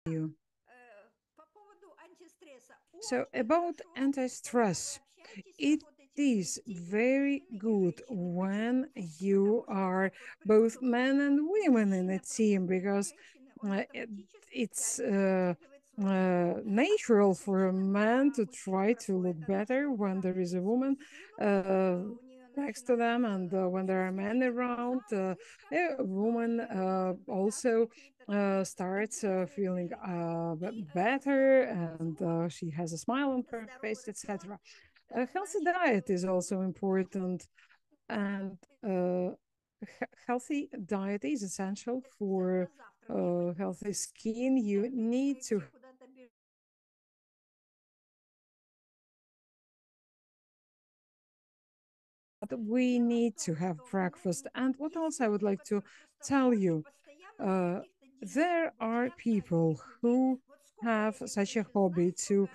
you. So about anti-stress, it is very good when you are both men and women in a team because uh, it, it's natural for a man to try to look better when there is a woman uh, next to them, and when there are men around, a woman also starts feeling better, and she has a smile on her face, etc. A healthy diet is also important, and healthy diet is essential for healthy skin. You need to we need to have breakfast. And what else I would like to tell you? Uh, there are people who have such a hobby to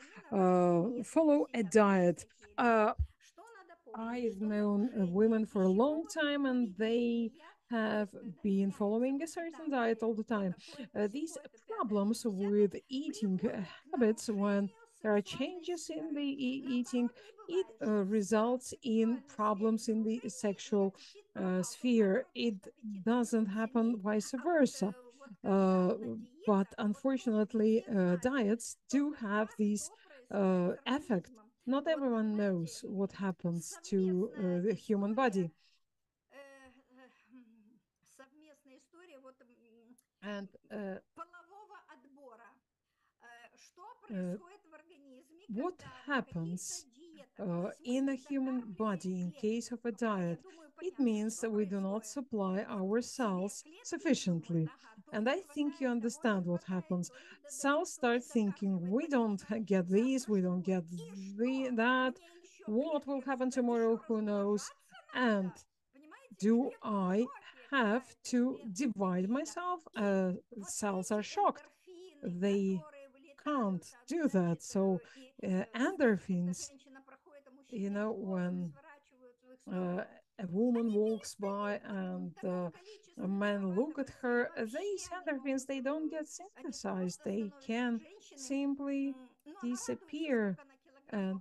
follow a diet. Uh, I've known women for a long time, and they have been following a certain diet all the time. These problems with eating habits, when there are changes in the eating, it results in problems in the sexual sphere. It doesn't happen vice versa. Uh, but unfortunately, diets do have these effect. Not everyone knows what happens to the human body. And uh, what happens in a human body in case of a diet? It means that we do not supply our cells sufficiently. And I think you understand what happens. Cells start thinking, we don't get these, we don't get that. What will happen tomorrow? Who knows? And do I have to divide myself? Cells are shocked. They can't do that. So endorphins, when uh, a woman walks by and a man look at her, these endorphins, they don't get synthesized. They can simply disappear. And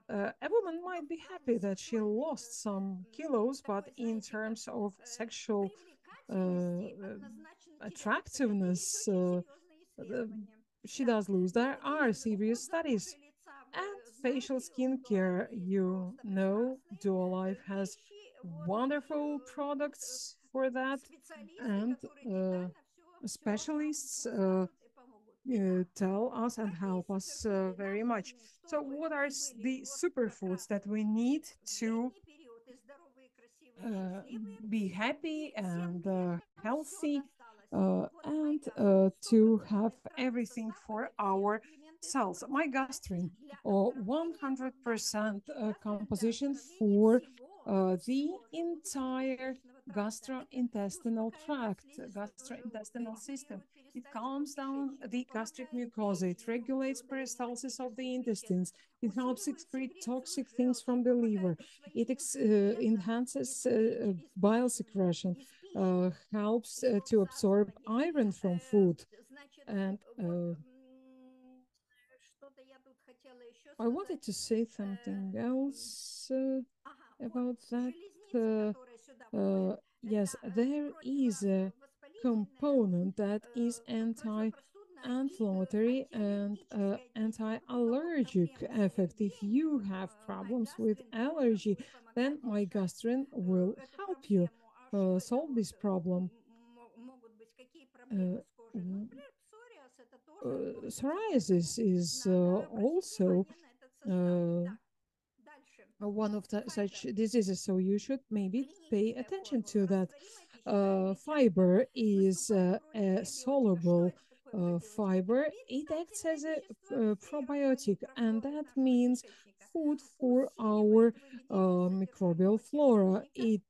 a woman might be happy that she lost some kilos, but in terms of sexual attractiveness, she does lose. There are serious studies. And facial skincare, Duolife has wonderful products for that, and specialists tell us and help us very much. So, what are the superfoods that we need to be happy and healthy, and to have everything for our cells? My gastrin, or 100% composition for the entire gastrointestinal tract, gastrointestinal system. It calms down the gastric mucosa. It regulates peristalsis of the intestines. It helps excrete toxic things from the liver. It enhances bile secretion, helps to absorb iron from food. And I wanted to say something else about that. Yes, there is a component that is anti-inflammatory and anti-allergic effect. If you have problems with allergy, then my gastrin will help you solve this problem. Uh, Psoriasis is also uh, one of such diseases, so you should maybe pay attention to that. Fiber is a soluble fiber. It acts as a probiotic, and that means food for our microbial flora. It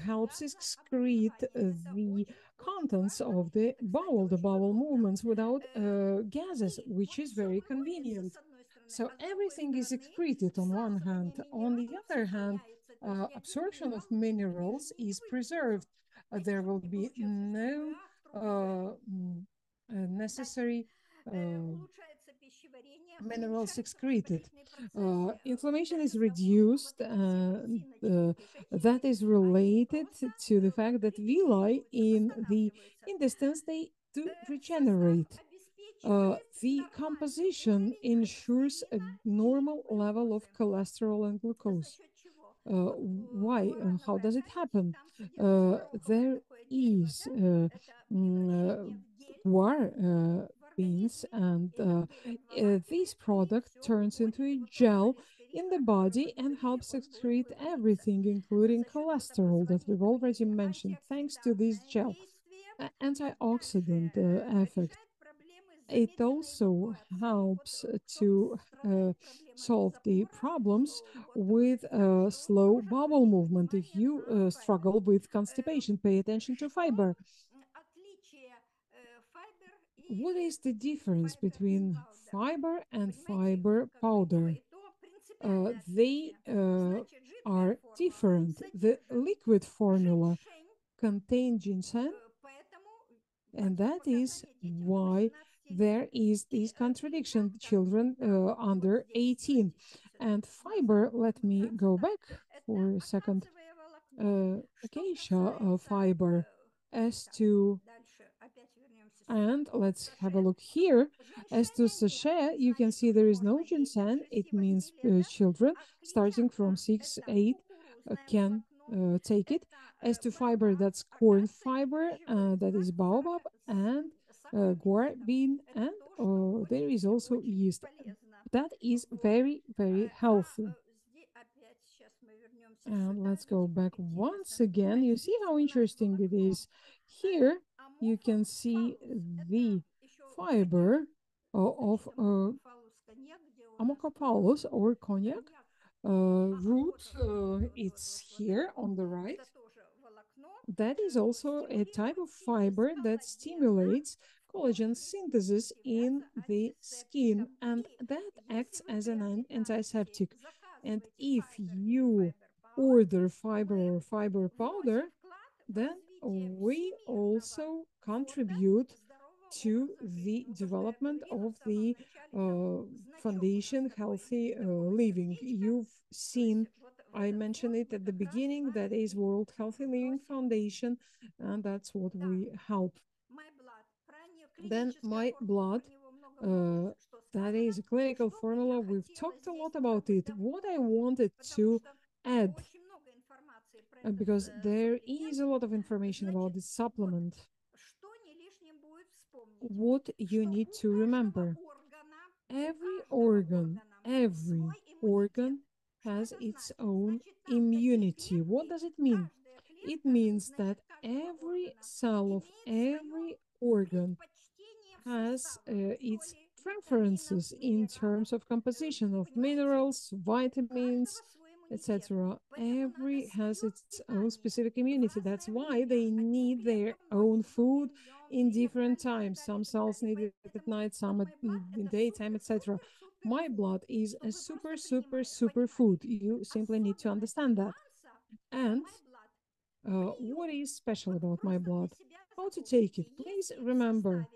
helps excrete the contents of the bowel movements without gases, which is very convenient. So everything is excreted on one hand. On the other hand, absorption of minerals is preserved. There will be no necessary minerals excreted. Inflammation is reduced, and that is related to the fact that villi in the intestines, they do regenerate. The composition ensures a normal level of cholesterol and glucose. Why? How does it happen? There is guar beans, and this product turns into a gel in the body and helps excrete everything, including cholesterol that we've already mentioned, thanks to this gel. Antioxidant effect. It also helps to solve the problems with slow bowel movement. If you struggle with constipation, pay attention to fiber. What is the difference between fiber and fiber powder? They are different. The liquid formula contains ginseng, and that is why there is this contradiction, children under 18. And fiber, let me go back for a second. Acacia fiber as to, and let's have a look here. As to sachet, you can see there is no ginseng. It means children starting from 6, 8 can take it. As to fiber, that's corn fiber, that is baobab, and guar bean, and there is also yeast. That is very, very healthy. And let's go back once again. You see how interesting it is. Here you can see the fiber of Amocopalus or cognac root. It's here on the right. That is also a type of fiber that stimulates collagen synthesis in the skin, and that acts as an antiseptic. And if you order fiber or fiber powder, then we also contribute to the development of the foundation healthy living. You've seen, I mentioned it at the beginning, that is World Healthy Living Foundation, and that's what we help. Then my blood, that is a clinical formula. We've talked a lot about it. What I wanted to add, because there is a lot of information about this supplement, what you need to remember. Every organ has its own immunity. What does it mean? It means that every cell of every organ has its preferences in terms of composition of minerals, vitamins, etc. Every has its own specific immunity. That's why they need their own food in different times. Some cells need it at night, some in daytime, etc. My blood is a super food. You simply need to understand that. And what is special about my blood? How to take it? Please remember,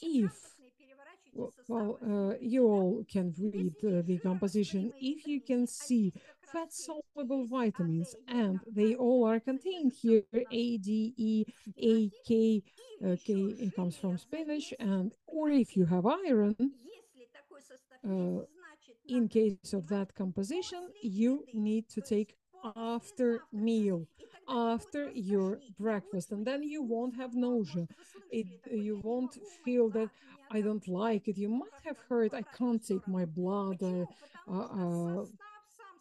if you all can read the composition. If you can see fat soluble vitamins, and they all are contained here, A, D, E, A, K, K comes from spinach, and or if you have iron, in case of that composition, you need to take after meal, after your breakfast, and then you won't have nausea. You won't feel that I don't like it. You might have heard I can't take my blood.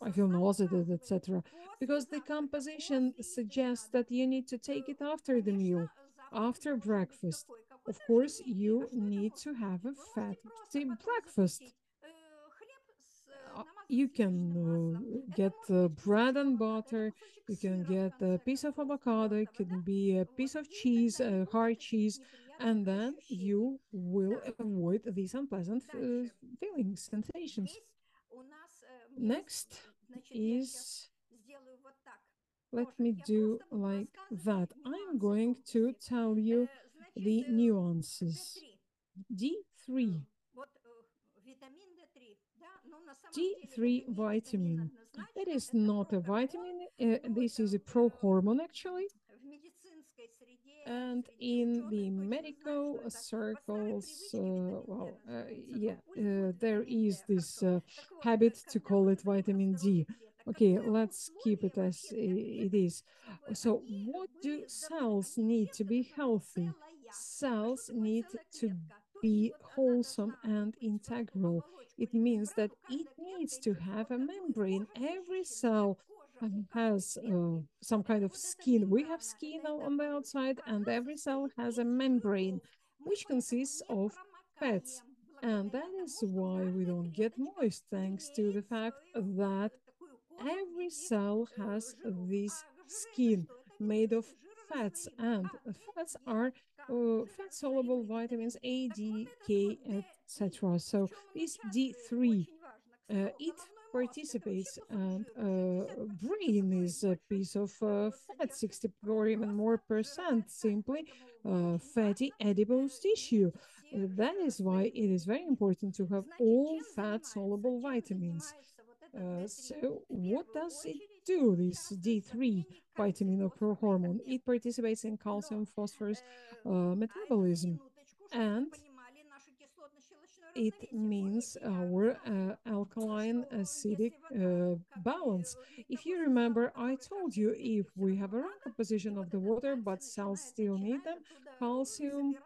I feel nauseated, etc. Because the composition suggests that you need to take it after the meal, after breakfast. Of course, you need to have a fatty breakfast. You can get bread and butter, you can get a piece of avocado, it can be a piece of cheese, hard cheese, and then you will avoid these unpleasant feelings, sensations. Next is, let me do like that. I'm going to tell you the nuances. D3. D3 vitamin. It is not a vitamin. This is a pro-hormone, actually. And in the medical circles, there is this habit to call it vitamin D. Okay, let's keep it as it is. So, what do cells need to be healthy? Cells need to be wholesome and integral. It means that it needs to have a membrane. Every cell has some kind of skin. We have skin on the outside, and every cell has a membrane, which consists of fats. And that is why we don't get moist, thanks to the fact that every cell has this skin made of fats, and fats are fat-soluble vitamins A, D, K, etc. So this D3, it participates, and brain is a piece of fat, 60 or even more percent, simply fatty adipose tissue. That is why it is very important to have all fat-soluble vitamins. So what does it do, this D3 vitamin or prohormone? It participates in calcium phosphorus metabolism, and it means our alkaline acidic balance. If you remember, I told you if we have a wrong composition of the water, but cells still need them, calcium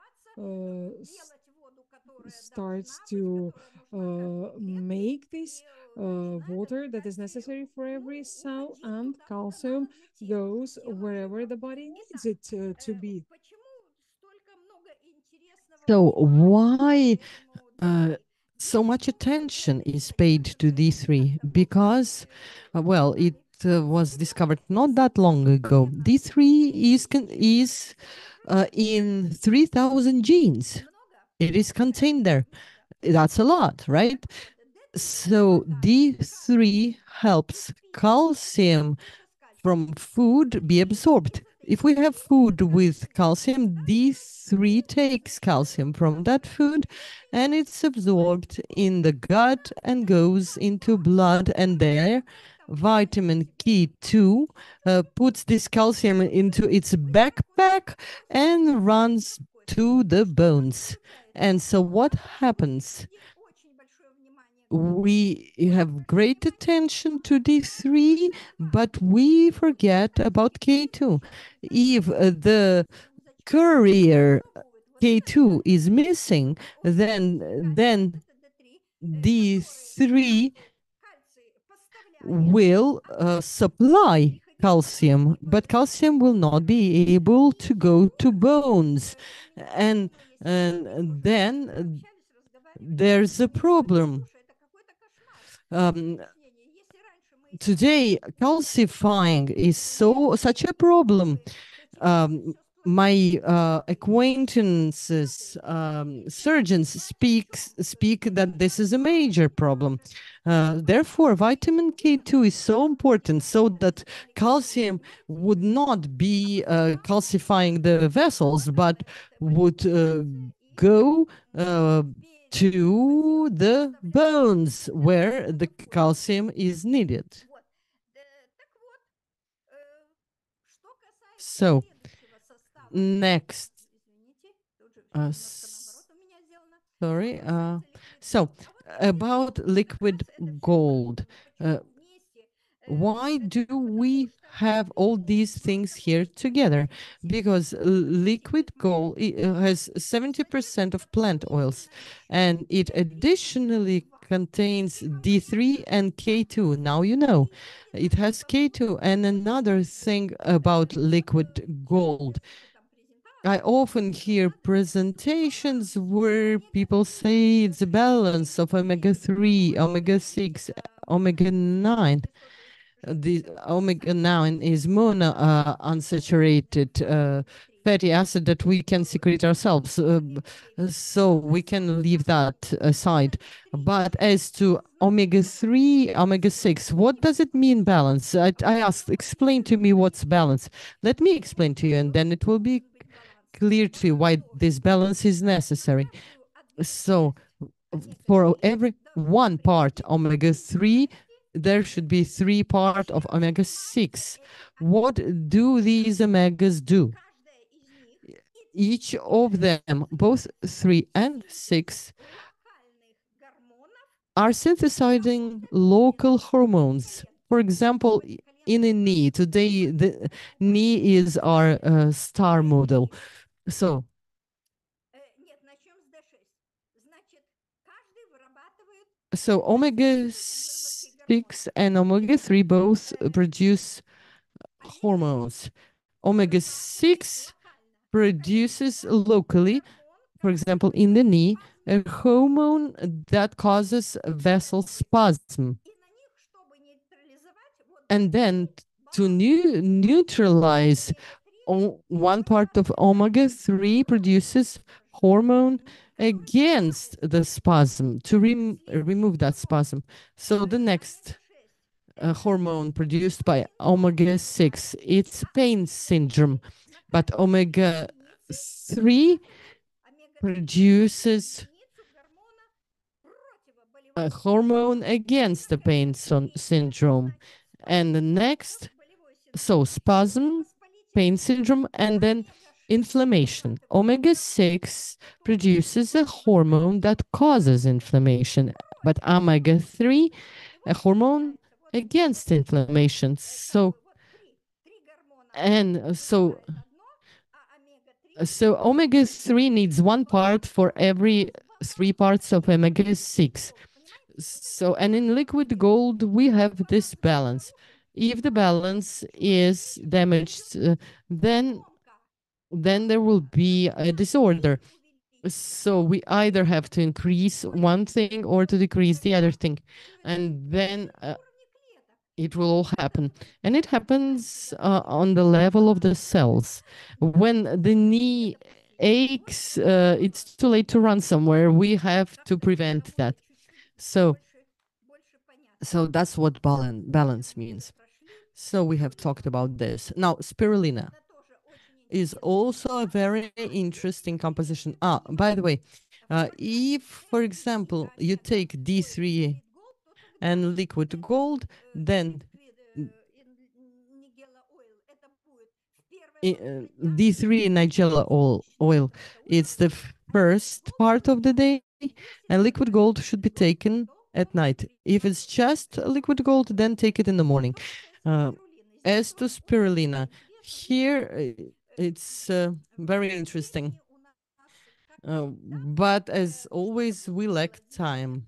starts to make this water that is necessary for every cell, and calcium goes wherever the body needs it to be. So why so much attention is paid to D3? Because, well, it was discovered not that long ago. D3 is in 3,000 genes. It is contained there. That's a lot, right? So D3 helps calcium from food be absorbed. If we have food with calcium, D3 takes calcium from that food and it's absorbed in the gut and goes into blood, and there vitamin K2 puts this calcium into its backpack and runs to the bones. And so what happens? We have great attention to D3, but we forget about K2. If the courier K2 is missing, then D3 will supply calcium, but calcium will not be able to go to bones. And then there's a problem. Today, calcifying is such a problem. My acquaintances, surgeons speak that this is a major problem. Therefore, vitamin K2 is so important, so that calcium would not be calcifying the vessels, but would go to the bones where the calcium is needed. So, next. Sorry. So, about liquid gold. Why do we have all these things here together? Because liquid gold has 70% of plant oils, and it additionally contains D3 and K2. Now you know it has K2. And another thing about liquid gold, I often hear presentations where people say it's a balance of omega-3, omega-6, omega-9. The omega-9 is mono unsaturated fatty acid that we can secrete ourselves, so we can leave that aside. But as to omega-3, omega-6, what does it mean balance? I asked, explain to me what's balance. Let me explain to you, and then it will be clear to you why this balance is necessary. So for every one part omega-3, there should be 3 part of omega-6. What do these omegas do? Each of them, both 3 and 6, are synthesizing local hormones. For example, in a knee, today the knee is our star model. So omega-6 and omega-3 both produce hormones. Omega-6 produces locally, for example, in the knee, a hormone that causes vessel spasm. And then to neutralize one part of omega-3 produces hormone against the spasm to remove that spasm. So the next hormone produced by omega-6, it's pain syndrome, but omega-3 produces a hormone against the pain syndrome. And the next, so spasm, pain syndrome, and then inflammation. Omega-6 produces a hormone that causes inflammation, but omega-3, a hormone against inflammation. So omega-3 needs 1 part for every 3 parts of omega-6. So, and in liquid gold, we have this balance. If the balance is damaged, then there will be a disorder. So we either have to increase one thing or to decrease the other thing. And then it will all happen. And it happens on the level of the cells. When the knee aches, it's too late to run somewhere. We have to prevent that. So that's what balance means. So we have talked about this. Now, spirulina is also a very interesting composition. By the way, if, for example, you take D3 and liquid gold, then D3 Nigella oil, it's the first part of the day, and liquid gold should be taken at night. If it's just liquid gold, then take it in the morning. As to spirulina, here it's very interesting. But as always, we lack time.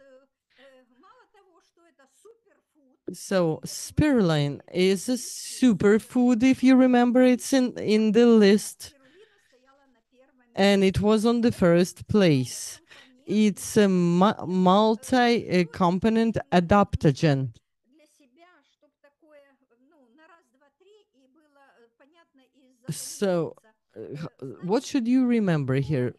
So spirulina is a superfood, if you remember, it's in the list. And it was on the first place. It's a multi-component adaptogen. So what should you remember here?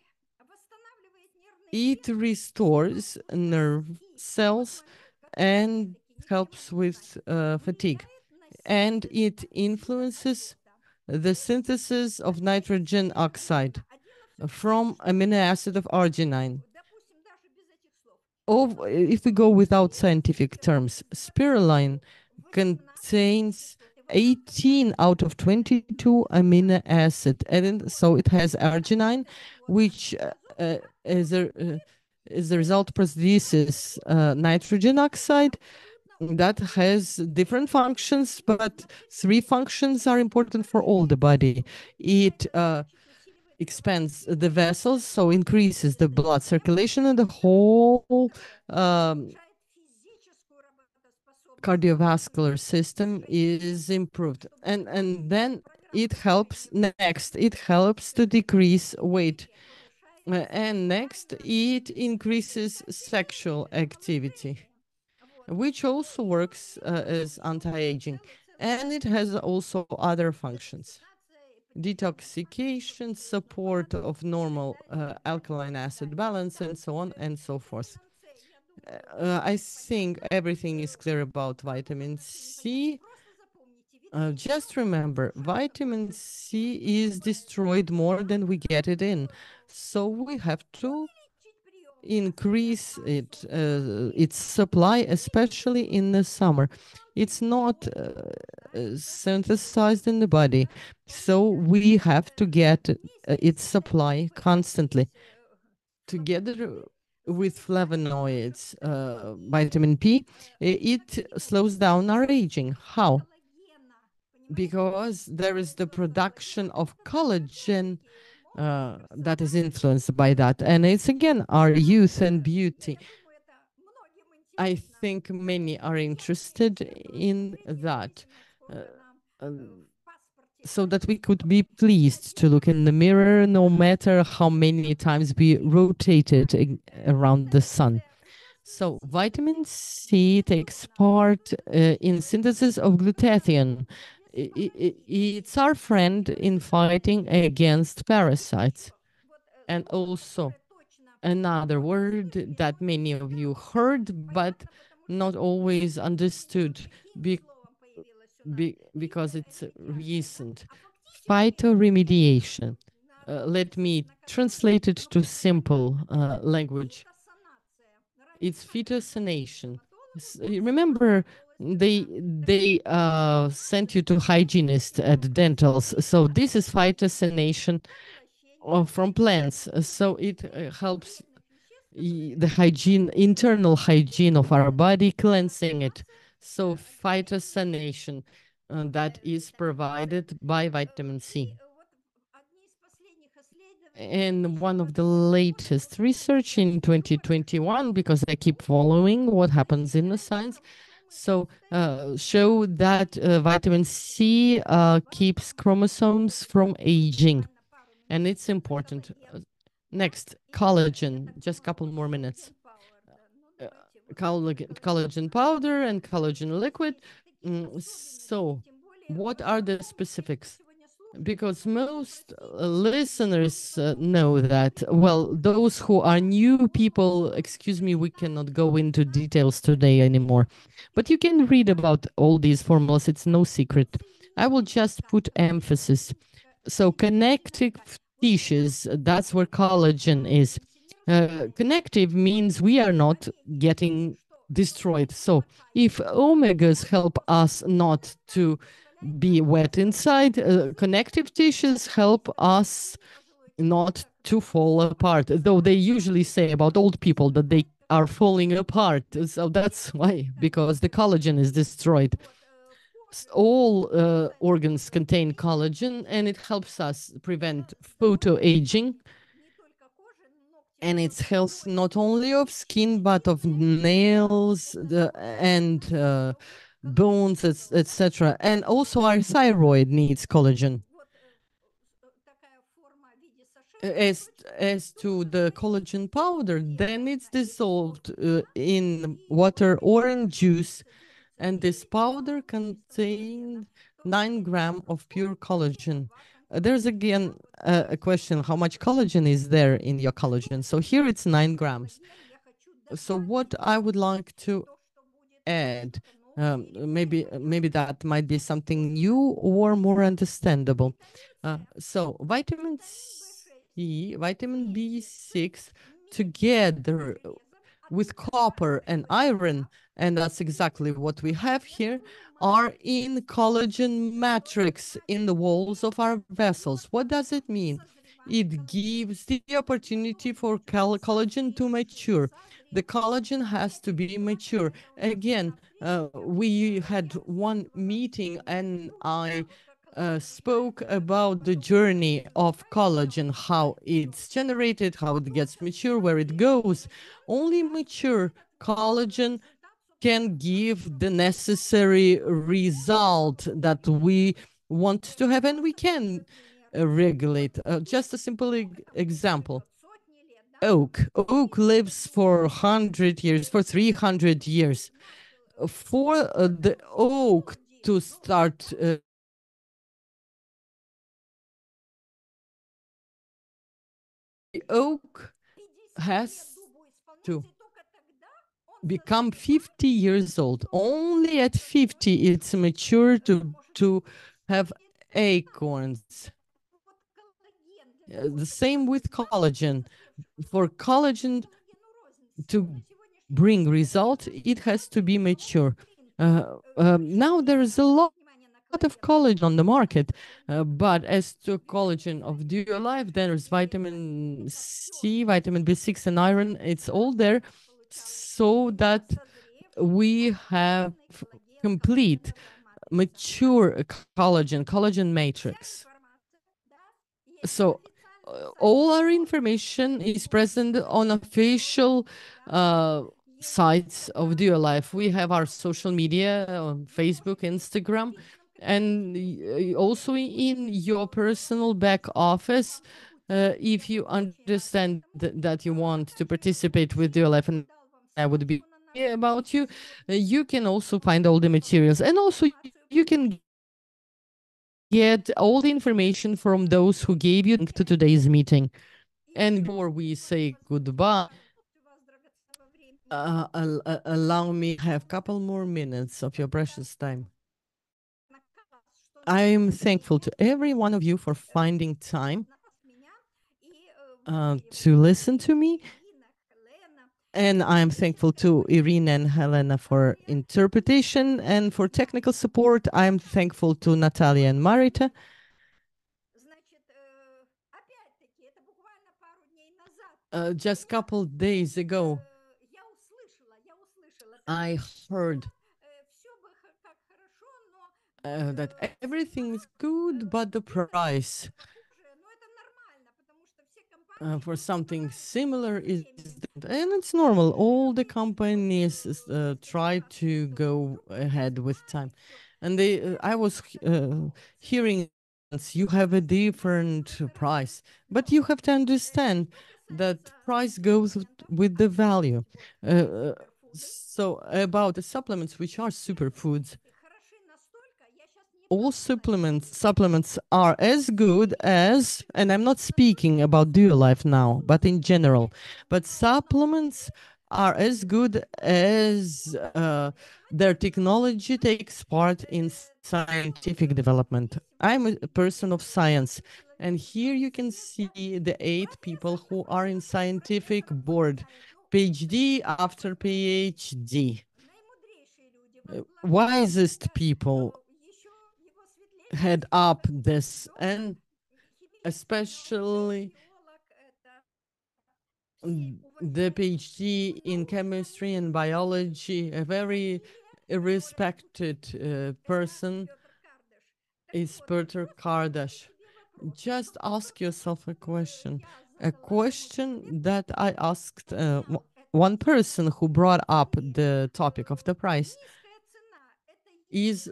It restores nerve cells and helps with fatigue. And it influences the synthesis of nitrogen oxide from amino acid of arginine. If we go without scientific terms, spirulina contains 18 out of 22 amino acid, and so it has arginine, which as a result produces nitrogen oxide that has different functions, but 3 functions are important for all the body. It expands the vessels, so increases the blood circulation, and the whole cardiovascular system is improved. And then it helps to decrease weight. And next, it increases sexual activity, which also works as anti-aging. And it has also other functions: detoxification, support of normal alkaline acid balance, and so on and so forth. I think everything is clear about vitamin C. Just remember, vitamin C is destroyed more than we get it in. So we have to increase its supply, especially in the summer. It's not synthesized in the body, so we have to get its supply constantly. Together with flavonoids, vitamin P, it slows down our aging. How? Because there is the production of collagen that is influenced by that. And it's again our youth and beauty. I think many are interested in that. So that we could be pleased to look in the mirror no matter how many times we rotated around the sun. So vitamin C takes part in synthesis of glutathione. It's our friend in fighting against parasites. And also another word that many of you heard, but not always understood because it's recent. Phytoremediation. Let me translate it to simple language. It's phytosanation. Remember, they sent you to hygienist at dentals. So this is phytosanation from plants. So it helps the hygiene, internal hygiene of our body, cleansing it. So phytosanation that is provided by vitamin C. And one of the latest research in 2021, because I keep following what happens in the science, so show that vitamin C keeps chromosomes from aging, and it's important. Next, collagen, just a couple more minutes. Collagen powder and collagen liquid. So what are the specifics? Because most listeners know that, well, those who are new people, excuse me, we cannot go into details today anymore. But you can read about all these formulas, it's no secret. I will just put emphasis. So connective tissues, that's where collagen is. Connective means we are not getting destroyed. So if omegas help us not to be wet inside, connective tissues help us not to fall apart, though they usually say about old people that they are falling apart. So that's why, because the collagen is destroyed. All organs contain collagen, and it helps us prevent photoaging. And it's health not only of skin, but of nails and bones, etc. And also our thyroid needs collagen. As to the collagen powder, then it's dissolved in water or in juice, and this powder contains 9 grams of pure collagen. There's again a question, how much collagen is there in your collagen? So here it's 9 grams. So what I would like to add, maybe that might be something new or more understandable. So vitamin C, vitamin B6 together with copper and iron, and that's exactly what we have here, are in collagen matrix in the walls of our vessels. What does it mean? It gives the opportunity for collagen to mature. The collagen has to be mature. Again, we had one meeting and I spoke about the journey of collagen, how it's generated, how it gets mature, where it goes. Only mature collagen can give the necessary result that we want to have, and we can regulate. Just a simple example. Oak lives for 100 years, for 300 years. For the oak to start the oak has to become 50 years old. Only at 50 it's mature to have acorns. The same with collagen. For collagen to bring result, it has to be mature. Now there is a lot of collagen on the market, but as to collagen of Duo Life, there's vitamin C, vitamin B6, and iron. It's all there so that we have complete, mature collagen matrix. So all our information is present on official sites of Duo Life. We have our social media on Facebook, Instagram, and also in your personal back office. If you understand that you want to participate with Duo Life, and I would be about you, you can also find all the materials, and also you can get all the information from those who gave you to today's meeting. And before we say goodbye, allow me to have a couple more minutes of your precious time. I'm thankful to every one of you for finding time to listen to me. And I'm thankful to Irina and Helena for interpretation, and for technical support. I'm thankful to Natalia and Marita. Just a couple days ago, I heard that everything is good, but the price for something similar is, and it's normal. All the companies try to go ahead with time, and I was hearing you have a different price, but you have to understand that price goes with the value. So about the supplements, which are superfoods, all supplements are as good as, and I'm not speaking about Duo Life now, but in general, but supplements are as good as their technology takes part in scientific development. I'm a person of science, and here you can see the 8 people who are in scientific board, PhD after PhD. Wisest people head up this, and especially the PhD in chemistry and biology, a very respected person is Petr Kardash. Just ask yourself a question that I asked one person who brought up the topic of the price. Is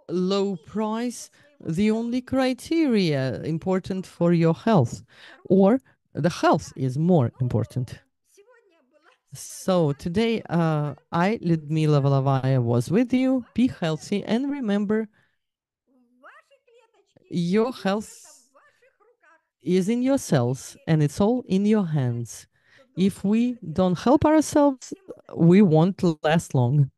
low price the only criteria important for your health, or the health is more important? So today, I, Ludmila Valovaya, was with you. Be healthy, and remember, your health is in your cells, and it's all in your hands. If we don't help ourselves, we won't last long.